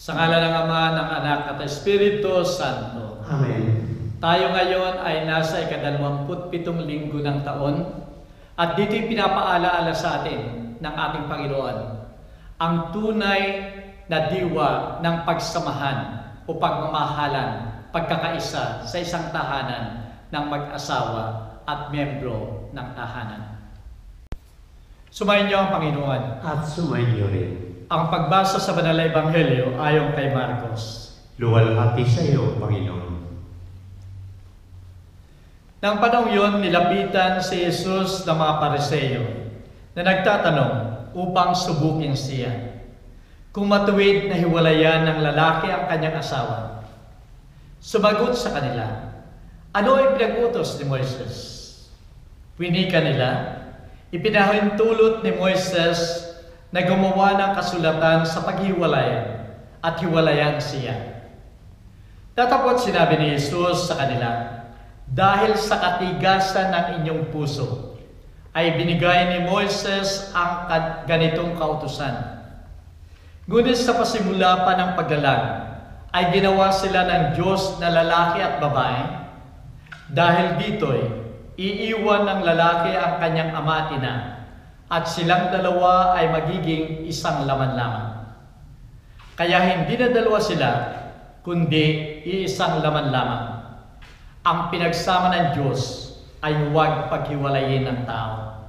Sa ngala ng Ama, ng Anak at Espiritu Santo. Amen. Tayo ngayon ay nasa ika-27 linggo ng taon at dito'y pinapaalaala sa atin ng ating Panginoon ang tunay na diwa ng pagsamahan o pagmamahalan, pagkakaisa sa isang tahanan ng mag-asawa at miyembro ng tahanan. Sumayin niyo ang Panginoon. At sumayin niyo rin. Ang pagbasa sa Banal na Ebanghelyo ayon kay Marcos. Luwalhati sa iyo, Panginoon. Nang panahon yun, nilapitan si Jesus ng mga Pariseo na nagtatanong upang subukin siya kung matuwid na hiwalayan ng lalaki ang kanyang asawa. Sumagot sa kanila, ano ay pinag-utos ni Moises? Winika nila, ipinahintulot ni Moises na gumawa ng kasulatan sa paghiwalayan at hiwalayan siya. Tatapos sinabi ni Jesus sa kanila, dahil sa katigasan ng inyong puso, ay binigay ni Moises ang ganitong kautusan. Ngunit sa pasimula pa ng paglalang, ay ginawa sila ng Diyos na lalaki at babae. Dahil dito'y iiwan ng lalaki ang kanyang ama at ina, at silang dalawa ay magiging isang laman lamang. Kaya hindi na dalawa sila, kundi iisang laman lamang. Ang pinagsama ng Diyos ay huwag paghiwalayin ng tao.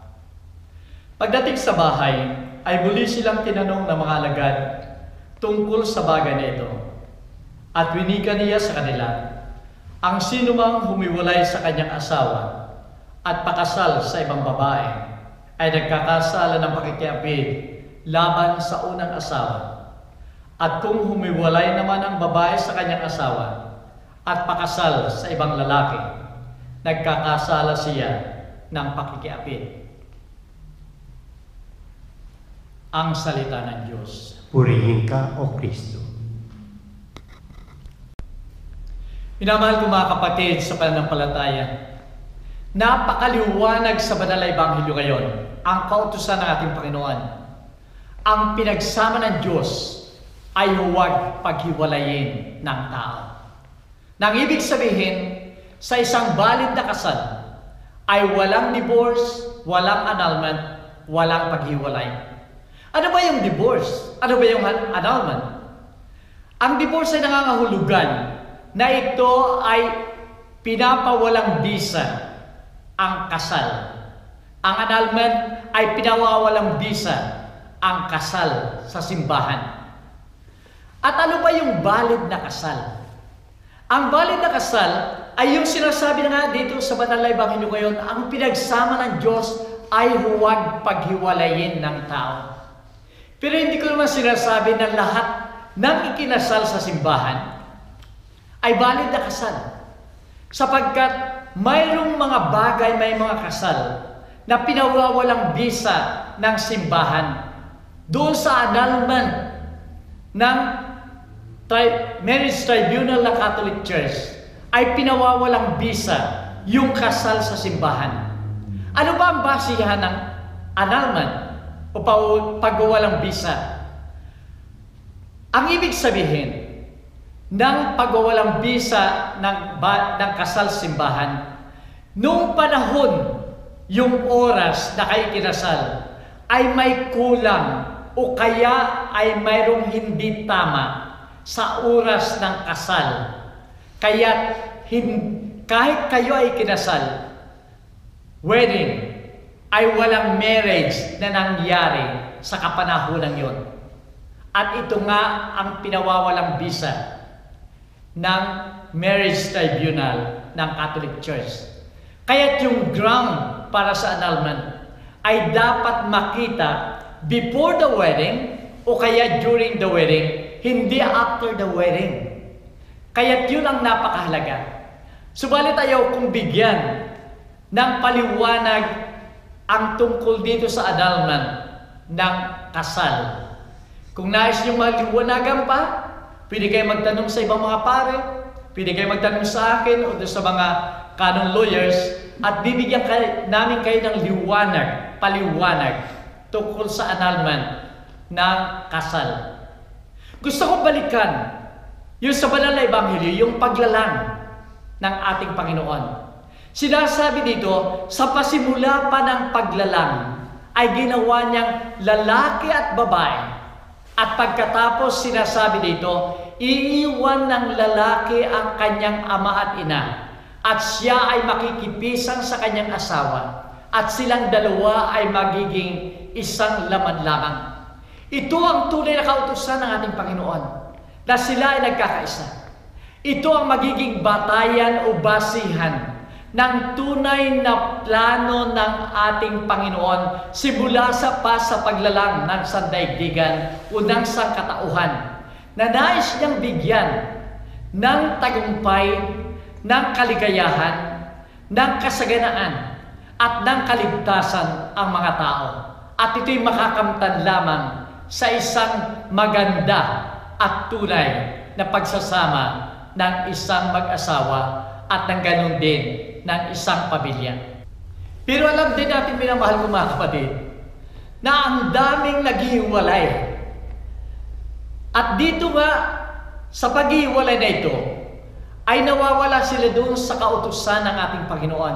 Pagdating sa bahay, ay muli silang tinanong ng mga alagad tungkol sa bagay na ito. At winika niya sa kanila, ang sinumang humiwalay sa kanyang asawa at pakasal sa ibang babae, ay nagkakasala ng pakikiapid laban sa unang asawa. At kung humiwalay naman ang babae sa kanyang asawa at pakasal sa ibang lalaki, nagkakasala siya ng pakikiapid. Ang salita ng Diyos. Purihin ka, O Kristo. Minamahal ko mga kapatid sa pananampalataya, napakaliwanag sa Banal na Ebanghelyo ngayon ang kautusan ng ating Panginoon. Ang pinagsama ng Diyos ay huwag paghiwalayin ng tao. Nang ibig sabihin, sa isang valid na kasal ay walang divorce, walang annulment, walang paghiwalay. Ano ba yung divorce? Ano ba yung annulment? Ang divorce ay nangangahulugan na ito ay pinapawalang bisa ang kasal. Ang annulment ay pinawawalang bisa ang kasal sa simbahan. At ano ba yung valid na kasal? Ang valid na kasal ay yung sinasabi na nga dito sa Banal na Ebanghelyo ngayon, ang pinagsama ng Diyos ay huwag paghiwalayin ng tao. Pero hindi ko naman sinasabi na lahat ng ikinasal sa simbahan ay valid na kasal. Sapagkat mayroong mga bagay, may mga kasal na pinawawalang bisa ng simbahan doon sa annulment ng Marriage Tribunal ng Catholic Church ay pinawawalang bisa yung kasal sa simbahan. Ano ba ang basihan ng annulment o pagwawalang bisa? Ang ibig sabihin ng pagwawalang bisa ng kasal sa simbahan, noong panahon yung oras na kayo kinasal ay may kulang o kaya ay mayroong hindi tama sa oras ng kasal. Kaya kahit kayo ay kinasal, wedding, ay walang marriage na nangyari sa kapanahunan yon. At ito nga ang pinawawalang bisa ng Marriage Tribunal ng Catholic Church. Kaya't yung ground para sa annulment ay dapat makita before the wedding o kaya during the wedding, hindi after the wedding. Kaya't yun ang napakahalaga. Subalit ayaw kong bigyan ng paliwanag ang tungkol dito sa annulment ng kasal. Kung nais niyong maliwanagan pa, pwede kayo magtanong sa ibang mga pare, pwede kayo magtanong sa akin o sa mga canon lawyers, at bibigyan namin kayo ng paliwanag tungkol sa annulment ng kasal. Gusto kong balikan yung sa banal na ebanghelyo, yung paglalang ng ating Panginoon. Sinasabi dito, sa pasimula pa ng paglalang ay ginawa niyang lalaki at babae. At pagkatapos sinasabi dito, iiwan ng lalaki ang kanyang ama at ina, at siya ay makikipisang sa kanyang asawa, at silang dalawa ay magiging isang laman lamang. Ito ang tunay na kautusan ng ating Panginoon, na sila ay nagkakaisa. Ito ang magiging batayan o basihan ng tunay na plano ng ating Panginoon simula sa paglalang ng sandaigdigan o ng sangkatauhan, na nais niyang bigyan ng tagumpay, ng kaligayahan, ng kasaganaan, at ng kaligtasan ang mga tao. At ito'y makakamtan lamang sa isang maganda at tunay na pagsasama ng isang mag-asawa at ng ganun din ng isang pamilya. Pero alam din natin, minamahal ko mga kapatid, na ang daming naghihiwalay. At dito nga, sa paghihiwalay na ito, ay nawawala sila doon sa kautusan ng ating Panginoon.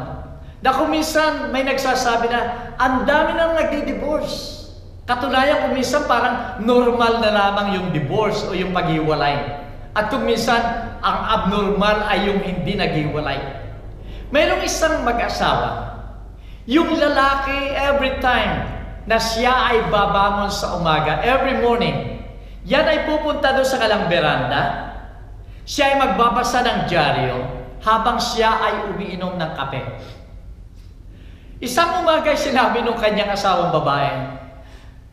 Na kung minsan may nagsasabi na, ang dami nang nagdi-divorce. Katunayan kung minsan parang normal na lamang yung divorce o yung paghiwalay. At kung minsan, ang abnormal ay yung hindi naghiwalay. Mayroong isang mag-asawa. Yung lalaki, every time na siya ay babangon sa umaga, every morning, yan ay pupunta doon sa kalang beranda. Siya ay magbabasa ng dyaryo habang siya ay umiinom ng kape. Isang umaga ay sinabi ng kanyang asawang babae,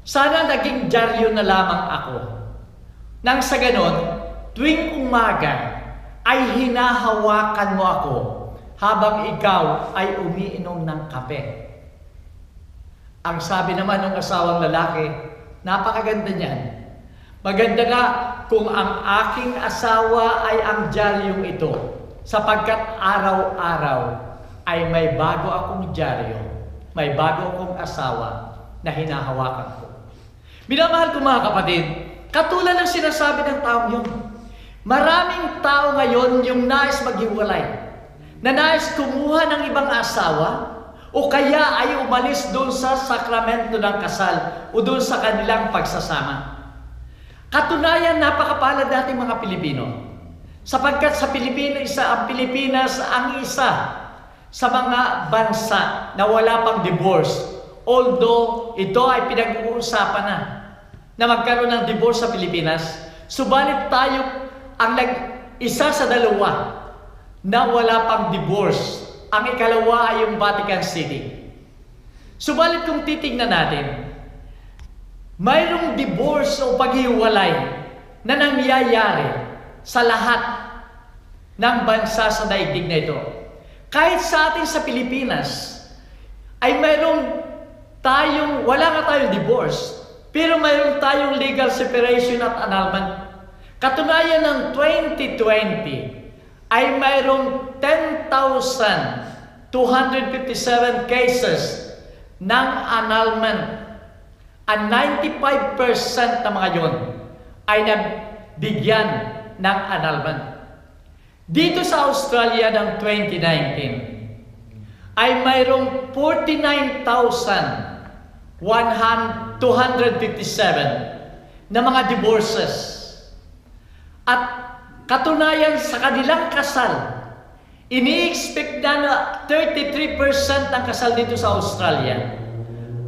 sana naging dyaryo na lamang ako. Nang sa ganon, tuwing umaga ay hinahawakan mo ako habang ikaw ay umiinom ng kape. Ang sabi naman ng asawang lalaki, napakaganda niyan. Maganda nga kung ang aking asawa ay ang dyaryong ito, sapagkat araw-araw ay may bago akong dyaryo, may bago akong asawa na hinahawakan ko. Minamahal ko mga kapatid, katulad ng sinasabi ng taong yun, maraming tao ngayon yung nais maghiwalay, na nais kumuha ng ibang asawa o kaya ay umalis doon sa sakramento ng kasal o doon sa kanilang pagsasama. Katunayan, napakapalad nating mga Pilipino. Sapagkat sa ang Pilipinas ang isa sa mga bansa na wala pang divorce. Although ito ay pinag-uusapan na magkaroon ng divorce sa Pilipinas, subalit tayo ang isa sa dalawa na wala pang divorce. Ang ikalawa ay yung Vatican City. Subalit kung titignan natin, mayroong divorce o paghiwalay na nangyayari sa lahat ng bansa sa daigdig na ito. Kahit sa atin sa Pilipinas, ay wala nga tayong divorce, pero mayroon tayong legal separation at annulment. Katunayan ng 2020, ay mayroong 10,257 cases ng annulment. At 95% na mga yun ay nabigyan ng annulment. Dito sa Australia ng 2019, ay mayroong 49,257 na mga divorces. At katunayan sa kanilang kasal, ini-expect na 33% ng kasal dito sa Australia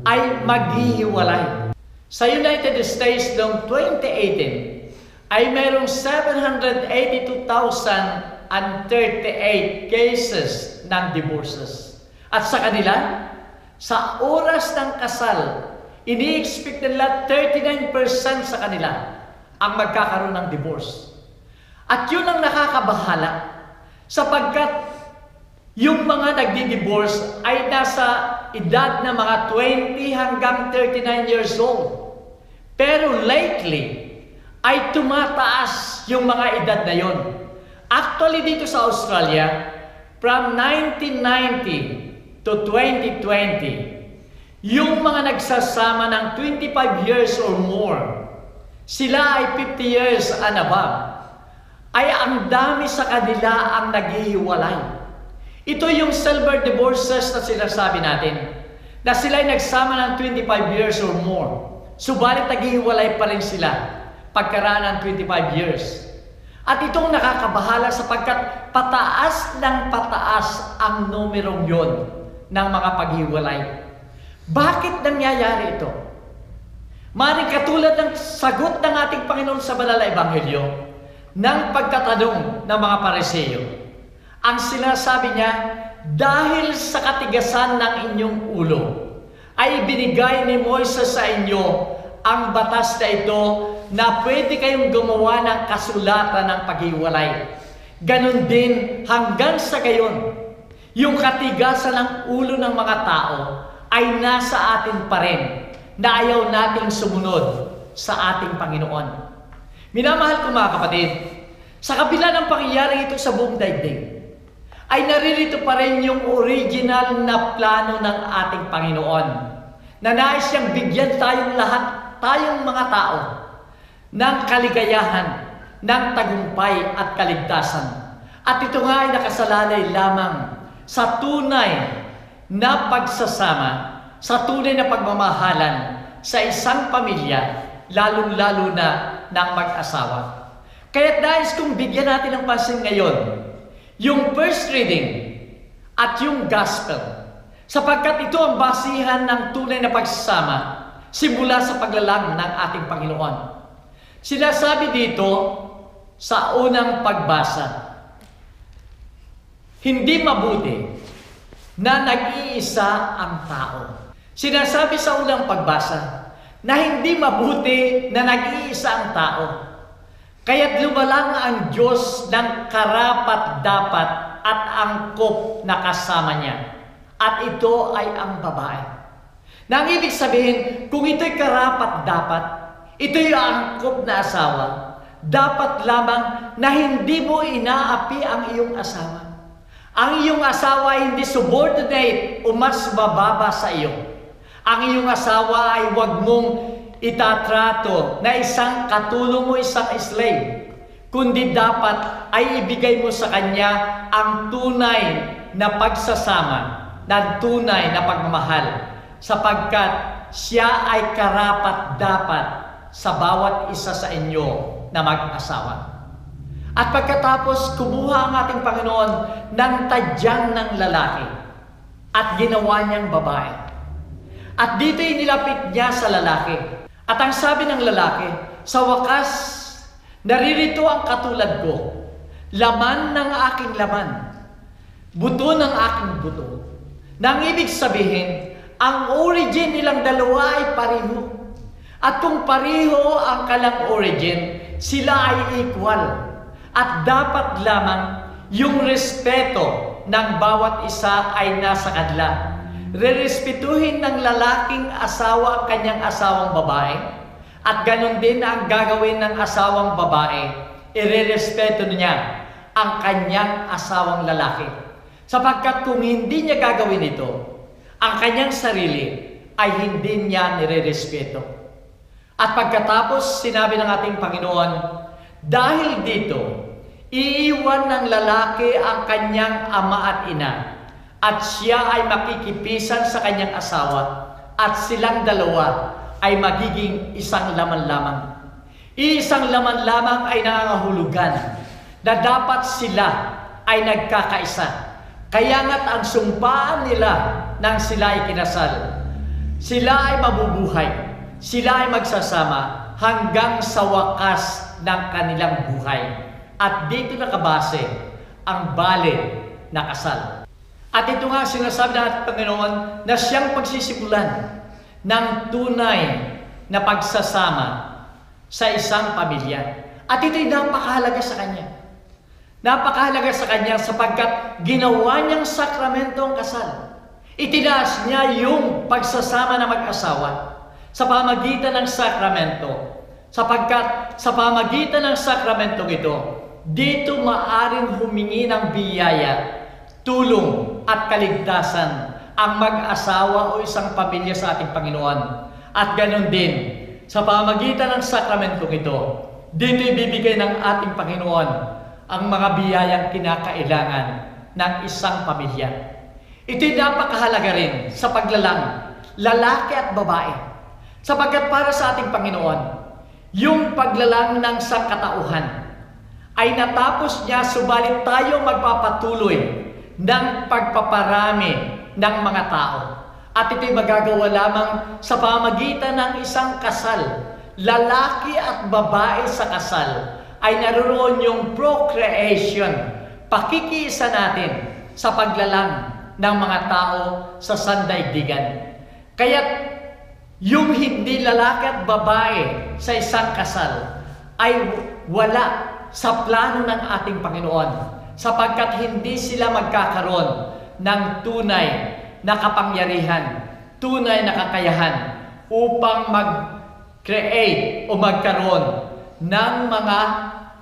ay maghihiwalay. Sa United States noong 2018 ay mayroong 782,038 cases ng divorces. At sa kanila, sa oras ng kasal, ini-expect nila 39% sa kanila ang magkakaroon ng divorce. At yun ang nakakabahala sapagkat yung mga nagdi-divorce ay nasa edad na mga 20 hanggang 39 years old. Pero lately, ay tumataas yung mga edad na yon. Actually, dito sa Australia, from 1990 to 2020, yung mga nagsasama ng 25 years or more, sila ay 50 years and above, ay ang dami sa kanila ang naghihiwalay. Ito yung silver divorces na sinasabi natin, na sila ay nagsama ng 25 years or more, subalit naghihiwalay pa rin sila pagkaraan ng 25 years. At itong nakakabahala sapagkat pataas ng pataas ang numerong yon ng mga paghiwalay. Bakit nangyayari ito? Maring katulad ng sagot ng ating Panginoon sa banal na Ebanghelyo ng pagtatanong ng mga Pariseo. Ang sinasabi niya, dahil sa katigasan ng inyong ulo, ay ibinigay ni Moises sa inyo ang batas na ito na pwede kayong gumawa ng kasulatan ng paghiwalay. Ganon din hanggang sa gayon, yung katigasan ng ulo ng mga tao ay nasa atin pa rin na ayaw nating sumunod sa ating Panginoon. Minamahal ko mga kapatid, sa kabila ng pangyayari ito sa buong daigdig, ay naririto pa rin yung original na plano ng ating Panginoon na nais siyang bigyan tayong lahat, tayong mga tao, ng kaligayahan, ng tagumpay at kaligtasan. At ito nga ay nakasalalay lamang sa tunay na pagsasama, sa tunay na pagmamahalan sa isang pamilya, lalong-lalo na ng mag-asawa. Kaya't nais kong bigyan natin ng pansin ngayon yung first reading at yung gospel, sapagkat ito ang basihan ng tunay na pagsasama simula sa paglalang ng ating Panginoon. Sinasabi dito sa unang pagbasa, hindi mabuti na nag-iisa ang tao. Sinasabi sa unang pagbasa na hindi mabuti na nag-iisa ang tao. Kaya't lumalang ang Diyos ng karapat-dapat at angkop na kasama niya. At ito ay ang babae. Nang ibig sabihin, kung ito'y karapat-dapat, ito'y angkop na asawa, dapat lamang na hindi mo inaapi ang iyong asawa. Ang iyong asawa ay hindi subordinate o mas bababa sa iyo. Ang iyong asawa ay huwag mong itatrato na isang katulong mo, isang slave, kundi dapat ay ibigay mo sa kanya ang tunay na pagsasama, ng tunay na pagmamahal, sapagkat siya ay karapat-dapat sa bawat isa sa inyo na mag-asawa. At pagkatapos, kumuha ang ating Panginoon ng tadyang ng lalaki at ginawa niyang babae. At dito'y nilapit niya sa lalaki. At ang sabi ng lalaki, sa wakas, naririto ang katulad ko, laman ng aking laman, buto ng aking buto. Nang ibig sabihin, ang origin nilang dalawa ay pareho. At kung pareho ang kalang origin, sila ay equal. At dapat lamang yung respeto ng bawat isa ay nasa kanila. Rerespetuhin ng lalaking asawa ang kanyang asawang babae, at ganon din ang gagawin ng asawang babae, irerespeto niya ang kanyang asawang lalaki. Sapagkat kung hindi niya gagawin ito, ang kanyang sarili ay hindi niya nirerespeto. At pagkatapos, sinabi ng ating Panginoon, dahil dito, iiwan ng lalaki ang kanyang ama at ina, at siya ay makikipisan sa kanyang asawa, at silang dalawa ay magiging isang laman lamang. Iisang laman lamang ay nangangahulugan na dapat sila ay nagkakaisa. Kaya nga't ang sumpaan nila nang sila ay kinasal, sila ay mabubuhay, sila ay magsasama hanggang sa wakas ng kanilang buhay. At dito nakabase ang valid na kasal. At ito nga sinasabi ng ating Panginoon na siyang pagsisimulan ng tunay na pagsasama sa isang pamilya. At ito'y napakahalaga sa Kanya. Napakahalaga sa Kanya sapagkat ginawa niyang sakramento ang kasal. Itinaas niya yung pagsasama ng mag-asawa sa pamagitan ng sakramento. Sapagkat sa pamagitan ng sakramento ito, dito maaring humingi ng biyaya, tulong at kaligtasan ang mag-asawa o isang pamilya sa ating Panginoon. At ganon din, sa pamagitan ng sakramento ito, dito ibibigay ng ating Panginoon ang mga biyayang kinakailangan ng isang pamilya. Ito'y napakahalaga rin sa paglalang, lalaki at babae. Sapagkat para sa ating Panginoon, yung paglalang ng sangkatauhan ay natapos niya, subalit tayo magpapatuloy ng pagpaparami ng mga tao. At ito'y magagawa lamang sa pamagitan ng isang kasal. Lalaki at babae sa kasal ay naroon yung procreation, pakikiisa natin sa paglalang ng mga tao sa sandaigdigan. Kaya't yung hindi lalaki at babae sa isang kasal ay wala sa plano ng ating Panginoon sapagkat hindi sila magkakaroon ng tunay na kapangyarihan, tunay na kakayahan upang mag-create o magkaroon ng mga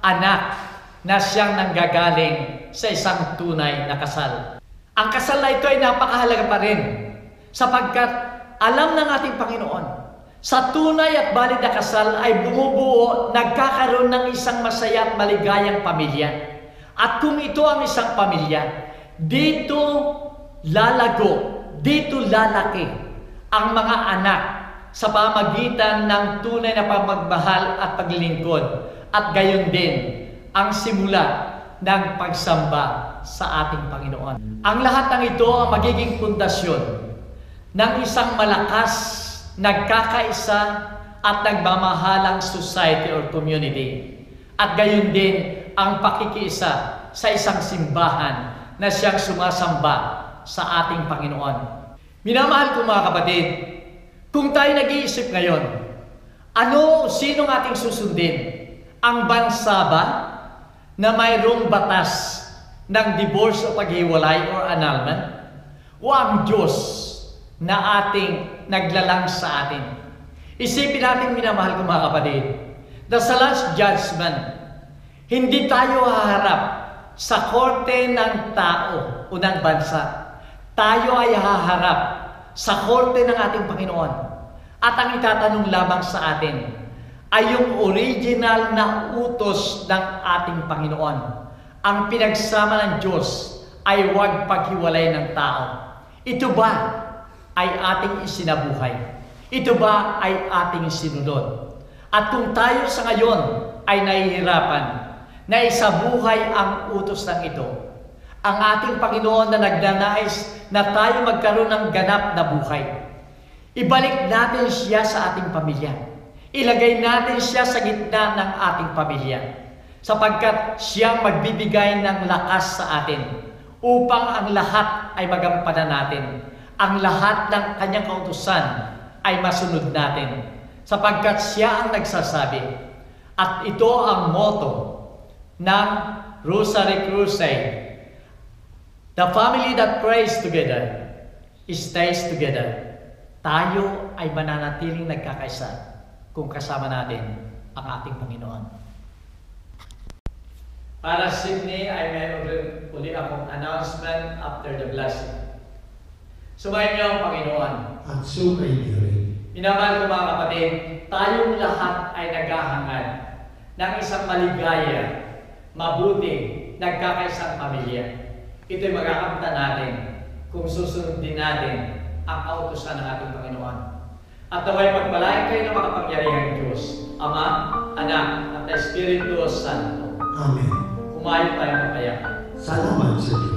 anak na siyang nanggagaling sa isang tunay na kasal. Ang kasal na ito ay napakahalaga pa rin sapagkat alam ng ating Panginoon, sa tunay at valid na kasal ay bumubuo, nagkakaroon ng isang masaya at maligayang pamilya. At kung ito ang isang pamilya, dito lalago, dito lalaki ang mga anak sa pamagitan ng tunay na pagmamahal at paglilingkod. At gayon din ang simula ng pagsamba sa ating Panginoon. Ang lahat ng ito ang magiging pundasyon ng isang malakas, nagkakaisa at nagmamahalang society or community. At gayon din ang pakikiisa sa isang simbahan na siyang sumasamba sa ating Panginoon. Minamahal ko mga kapatid, kung tayo nag-iisip ngayon, sinong ating susundin? Ang bansa ba na mayroong batas ng divorce o paghiwalay or annulment? O ang Diyos na ating naglalang sa atin? Isipin natin, minamahal ko mga kapatid, na sa last judgment, hindi tayo haharap sa korte ng tao o ng bansa. Tayo ay haharap sa korte ng ating Panginoon. At ang itatanong lamang sa atin ay yung original na utos ng ating Panginoon. Ang pinagsama ng Diyos ay huwag paghiwalay ng tao. Ito ba ay ating isinabuhay? Ito ba ay ating sinunod? At kung tayo sa ngayon ay nahihirapan na isabuhay ang utos ng ito, ang ating Panginoon na nagnanais na tayo magkaroon ng ganap na buhay, ibalik natin siya sa ating pamilya. Ilagay natin siya sa gitna ng ating pamilya sapagkat siyang magbibigay ng lakas sa atin upang ang lahat ay magampanan natin. Ang lahat ng kanyang kautusan ay masunod natin sapagkat siya ang nagsasabi. At ito ang motto ng Rosary Crusade. The family that prays together stays together. Tayo ay mananatiling nagkakaisa kung kasama natin ang ating Panginoon. Para Sydney, ay mayroon uli akong announcement after the blessing. Sumayin niyo ang Panginoon. At sumayin niyo rin. Minamahal ko mga kapatid, tayong lahat ay naghahangad ng isang maligaya, mabuti, nagkakaisang pamilya. Ito'y magakamtan natin kung susundin natin ang kautusan ng ating Panginoon. At naway pagpalain kayo ng makapangyarihang Diyos, Ama, Anak, at Espiritu Santo. Amen. Kumain tayo ng kaya. Salamat sa Diyos.